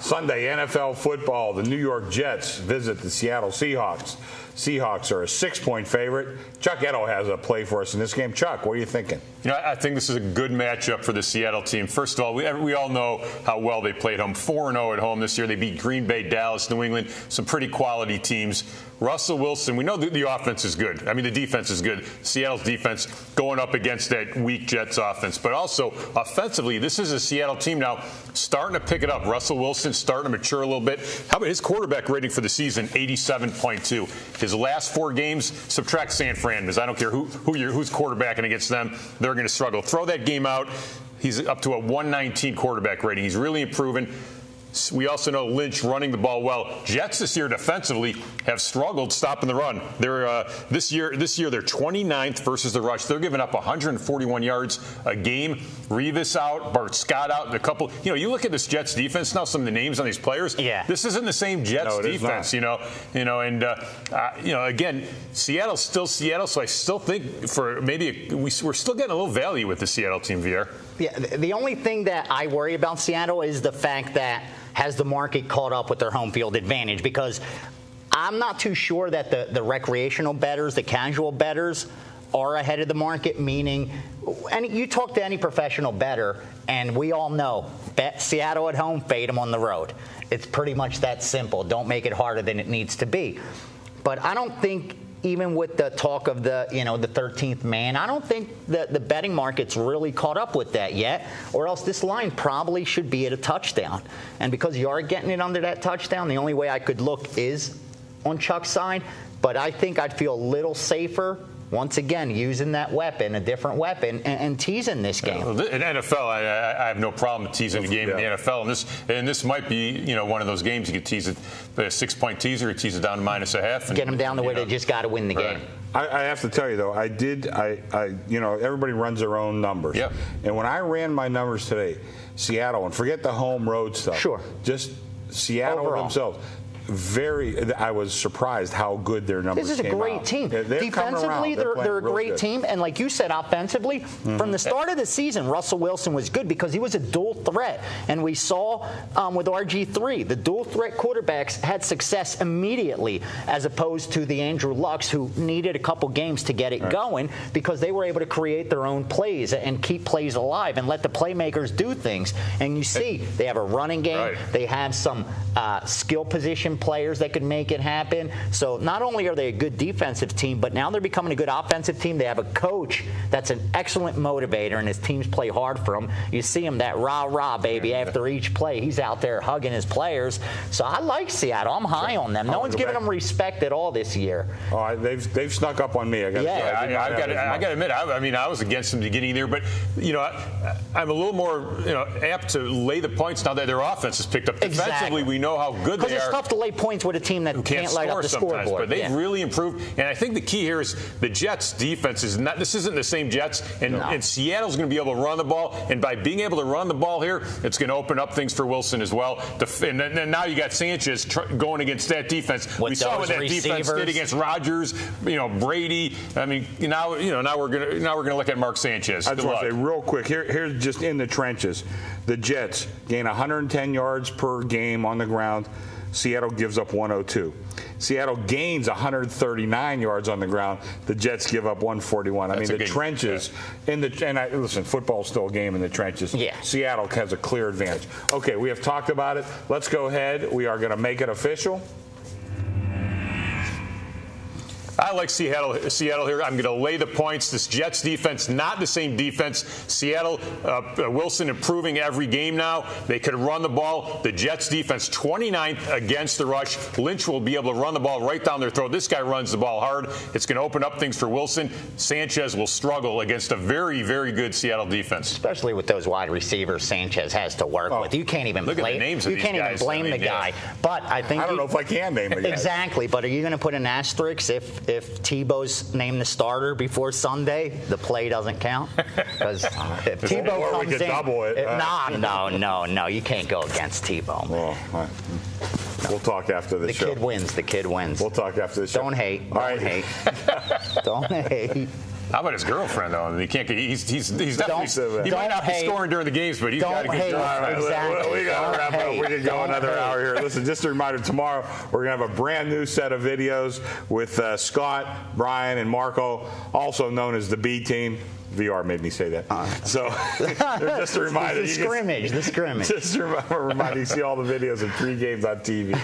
Sunday, NFL football. The New York Jets visit the Seattle Seahawks. Seahawks are a 6-point favorite. Chuck Edo has a play for us in this game. Chuck, what are you thinking? You know, I think this is a good matchup for the Seattle team. First of all, we all know how well they played home. 4-0 at home this year. They beat Green Bay, Dallas, New England, some pretty quality teams. Russell Wilson, we know the offense is good. I mean, the defense is good. Seattle's defense going up against that weak Jets offense. But also, offensively, this is a Seattle team now starting to pick it up. Russell Wilson starting to mature a little bit. How about his quarterback rating for the season? 87.2. His last 4 games, subtract San Fran, because I don't care who's quarterbacking against them. They're going to struggle. Throw that game out. He's up to a 119 quarterback rating. He's really improving. We also know Lynch running the ball well. Jets this year defensively have struggled stopping the run. They're this year they're 29th versus the rush. They're giving up 141 yards a game. Revis out, Bart Scott out, and a couple. You know, you look at this Jets defense now. Some of the names on these players. Yeah. This isn't the same Jets defense. You know, again, Seattle's still Seattle. So I still think for maybe we're still getting a little value with the Seattle team, VR. Yeah. The only thing that I worry about Seattle is the fact that has the market caught up with their home field advantage, because I'm not too sure that the recreational bettors, the casual bettors, are ahead of the market, meaning you talk to any professional bettor, and we all know, bet Seattle at home, fade them on the road. It's pretty much that simple. Don't make it harder than it needs to be. But I don't think, even with the talk of the 13th man, I don't think that the betting market's really caught up with that yet, or else this line probably should be at a touchdown. And because you are getting it under that touchdown, the only way I could look is on Chuck's side. But I think I'd feel a little safer, once again, using that weapon, a different weapon, and teasing this game. In NFL, I have no problem teasing a game in the NFL, and this might be one of those games you could tease it, a 6-point teaser, you tease it down to -0.5, and get them down to where they just got to win the game. I have to tell you though, everybody runs their own numbers. Yeah. And when I ran my numbers today, Seattle, and forget the home road stuff. Sure. Just Seattle overall themselves. I was surprised how good their numbers came out. This is a great team. Defensively, they're a great team. And like you said, offensively, from the start of the season, Russell Wilson was good because he was a dual threat. And we saw with RG3, the dual threat quarterbacks had success immediately, as opposed to the Andrew Lucks, who needed a couple games to get it going, because they were able to create their own plays and keep plays alive and let the playmakers do things. And you see, they have a running game. Right. They have some skill position players that could make it happen. So not only are they a good defensive team, but now they're becoming a good offensive team. They have a coach that's an excellent motivator, and his teams play hard for him. You see him, that rah-rah, baby, after each play. He's out there hugging his players. So I like Seattle. I'm high on them. No one's giving them respect at all this year. Oh, they've snuck up on me. I got to admit, I was against them beginning there, but I'm a little more apt to lay the points now that their offense has picked up. Defensively, we know how good they are. Because it's tough to lay points with a team that can't light up the scoreboard. But they've really improved. And I think the key here is the Jets' defense is not. This isn't the same Jets. And Seattle's going to be able to run the ball. And by being able to run the ball here, it's going to open up things for Wilson as well. And then now you got Sanchez going against that defense. We saw what that defense did against Rodgers, Brady. I mean, now we're going to look at Mark Sanchez. I just want to say real quick, here's just in the trenches. The Jets gain 110 yards per game on the ground. Seattle gives up 102. Seattle gains 139 yards on the ground. The Jets give up 141. I mean, the trenches listen, football's still a game in the trenches. Yeah. Seattle has a clear advantage. Okay, we have talked about it. Let's go ahead. We are going to make it official. I like Seattle here. I'm going to lay the points. This Jets defense, not the same defense. Seattle, Wilson improving every game now. They could run the ball. The Jets defense, 29th against the rush. Lynch will be able to run the ball right down their throat. This guy runs the ball hard. It's going to open up things for Wilson. Sanchez will struggle against a very, very good Seattle defense. Especially with those wide receivers Sanchez has to work with. You can't even blame the guy. But I think I don't know if I can name the guy. Exactly. But are you going to put an asterisk if Tebow's named the starter before Sunday, the play doesn't count? Because if Tebow comes in, double it. No, you can't go against Tebow. Well, we'll talk after the show. The kid wins. We'll talk after the show. Don't hate. Don't hate. How about his girlfriend, though? I mean, he can't. He's definitely. He might not be scoring during the games, but he's got a good girlfriend. Exactly. We got to wrap up. We can go another hour here. Listen, just a reminder: tomorrow we're going to have a brand new set of videos with Scott, Brian, and Marco, also known as the B Team. VR made me say that. So just a reminder. The scrimmage. Just a reminder, you see all the videos of 3 games on TV.